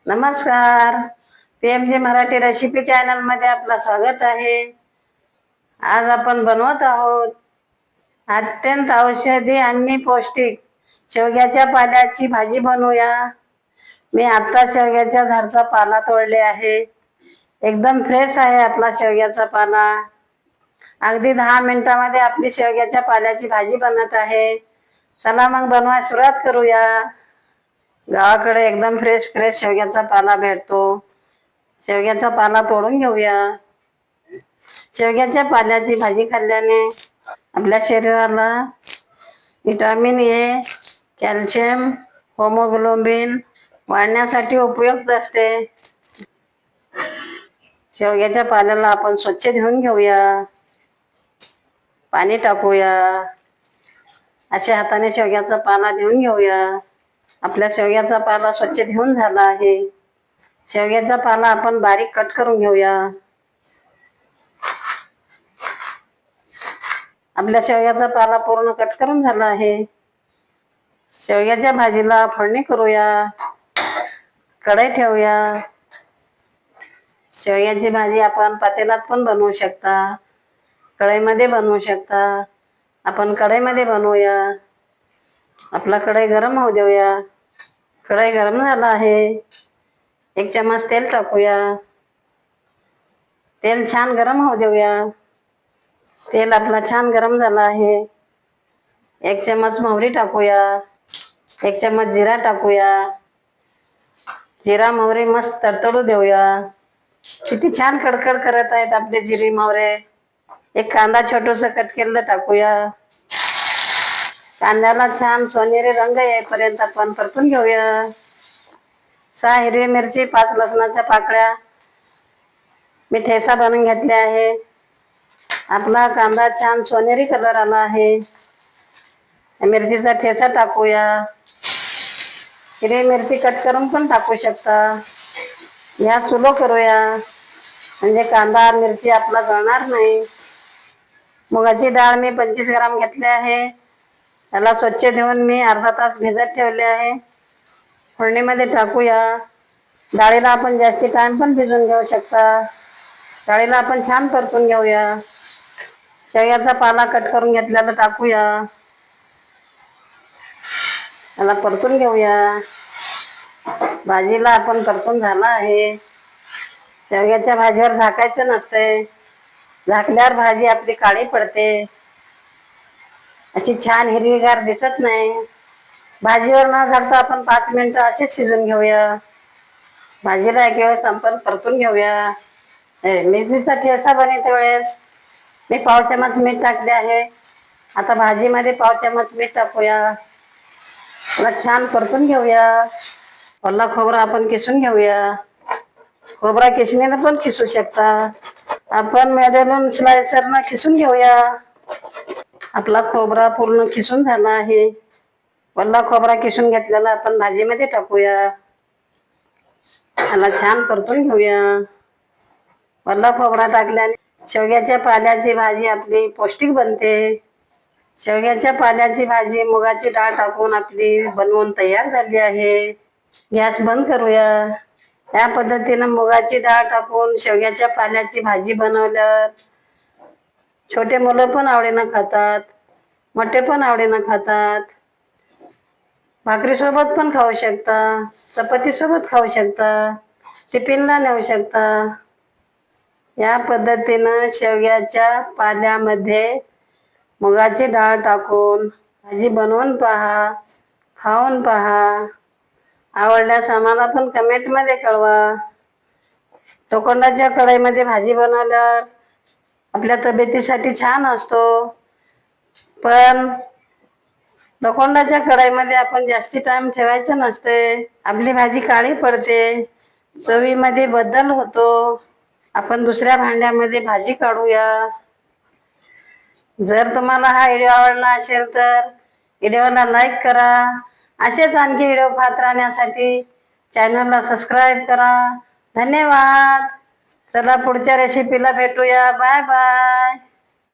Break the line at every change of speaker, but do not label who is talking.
नमस्कार. PMG Marathi recipe channel मध्ये आपलं स्वागत आहे. आज आपण बनवत आहोत अत्यंत औषधी आणि पौष्टिक शेवग्याच्या पाल्याची भाजी बनवूया. मी आता शेवग्याच्या झाडाचा पाला तोडले आहे. एकदम फ्रेश आहे आपला शेवग्याचा पाला. अगदी 10 मिनिटांमध्ये आपली शेवग्याच्या पाल्याची भाजी बनत आहे. चला मग बनवायला सुरुवात करूया. गावाकडे एकदम फ्रेश फ्रेश शेवग्याचा पाला भेटतो. शेवग्याचा पाला तोडून घेऊया. शेवग्याच्या पाल्याची भाजी खाल्ल्याने आपल्या शरीराला विटामिन ए, कॅल्शियम, होमोग्लोबिन वाढण्यासाठी उपयुक्त असते. शेवग्याच्या पाल्याला आपण स्वच्छ धुवून घेऊया. पाणी टाकूया. अशा हाताने शेवग्याचा पाला धुवून घेऊया. आपल्या शेवग्याचा पाला स्वच्छ धुवून झाला आहे. शेवग्याचा पाला आपण बारीक कट करून घेऊया. आपल्या शेवग्याचा पाला पूर्ण कट करून झाला आहे. शेवग्याच्या भाजीला फोडणी करूया. कढई ठेवूया. शेवग्याची भाजी आपण पातेलात पण बनवू शकता, कढईमध्ये बनवू शकता. आपण कढईमध्ये बनवूया. आपला कढई गरम होऊ देऊया. कढई गरम झाला आहे. 1 चम्मच तेल टाकूया. तेल छान गरम होऊ देऊया. तेल आपला छान गरम झाला आहे. 1 चम्मच मोहरी टाकूया. 1 चम्मच जिरा टाकूया. जिरा मोहरी मस्त तडतडू देऊया. किती छान कडकड करत आहेत आपले जिरे मोहरे. एक कांदा छोटूसा कट केलेला टाकूया. कांद्याला छान सोनेरी रंग येईपर्यंत आपण परतून घेऊया. 6 हिरवी मिरची, 5 लसणाच्या पाकळ्या मी ठेचा बनवून घेतले आहे. आपला कांदा छान सोनेरी कलर आला आहे. मिरचीचा ठेचा टाकूया. हिरवी मिरची कट करून पण टाकू शकता. या सुलो करूया म्हणजे कांदा मिरची आपला जळणार नाही. मुगाची डाळ मी 25 ग्राम घेतली आहे. त्याला स्वच्छ धुवून मी अर्धा तास भिजत ठेवले आहे. फोडणीमध्ये टाकूया. डाळीला आपण जास्ती टाइम पण भिजवून घेऊ शकता. डाळीला आपण छान परतून घेऊया. शेवग्याचा पाला कट करून घेतलेला टाकूया. त्याला परतून घेऊया. भाजीला आपण परतून झाला आहे. शेवग्याच्या भाजीवर झाकायचं नसते. झाकल्यावर भाजी आपली काळी पडते. अशी छान हिरवीगार दिसत नाही. भाजीवर न झाकता आपण 5 मिनिटं असेच शिजून घेऊया. भाजीला एक वेळेस आपण परतून घेऊया. मिरचीचा ठेचा बनवते वेळेस मी 1/2 चम्मच मीठ टाकले आहे. आता भाजीमध्ये 1/2 चम्मच मीठ टाकूया. त्याला छान परतून घेऊया. ओला खोबरा आपण किसून घेऊया. खोबरा किसणीनं पण किसू शकता. आपण मॅडेलून स्लायसरनं खिसून घेऊया. आपला खोबरा पूर्ण किसून झाला आहे. ओला खोबरा किसून घेतलेला आपण भाजीमध्ये टाकूया. त्याला छान परतून घेऊया. ओला खोबरा टाकल्याने शेवग्याच्या पाल्याची भाजी आपली पौष्टिक बनते. शेवग्याच्या पाल्याची भाजी मुगाची डाळ टाकून आपली बनवून तयार झाली आहे. गॅस बंद करूया. या पद्धतीनं मुगाची डाळ टाकून शेवग्याच्या पाल्याची भाजी बनवल्यावर छोटे मुलं पण आवडीनं खातात, मोठे पण आवडीनं खातात. भाकरी सोबत पण खाऊ शकता, चपाती सोबत खाऊ शकता, टिफिनला नेऊ शकता. या पद्धतीनं शेवग्याच्या पाल्यामध्ये मुगाची डाळ टाकून भाजी बनवून पहा, खाऊन पहा. आवडल्यास आम्हाला पण कमेंटमध्ये कळवा. लोखंडाच्या कढईमध्ये भाजी बनवल्यावर आपल्या तब्येतीसाठी छान असतो, पण लोखंडाच्या कढईमध्ये आपण जास्ती टाइम ठेवायचं नसते. आपली भाजी काळी पडते, चवीमध्ये बदल होतो. आपण दुसऱ्या भांड्यामध्ये भाजी काढूया. जर तुम्हाला हा व्हिडिओ आवडला असेल तर व्हिडिओला लाईक करा. असेच आणखी व्हिडिओ पाहत राहण्यासाठी चॅनलला सबस्क्राईब करा. धन्यवाद. चला पुढच्या रेसिपीला भेटूया. Bye bye.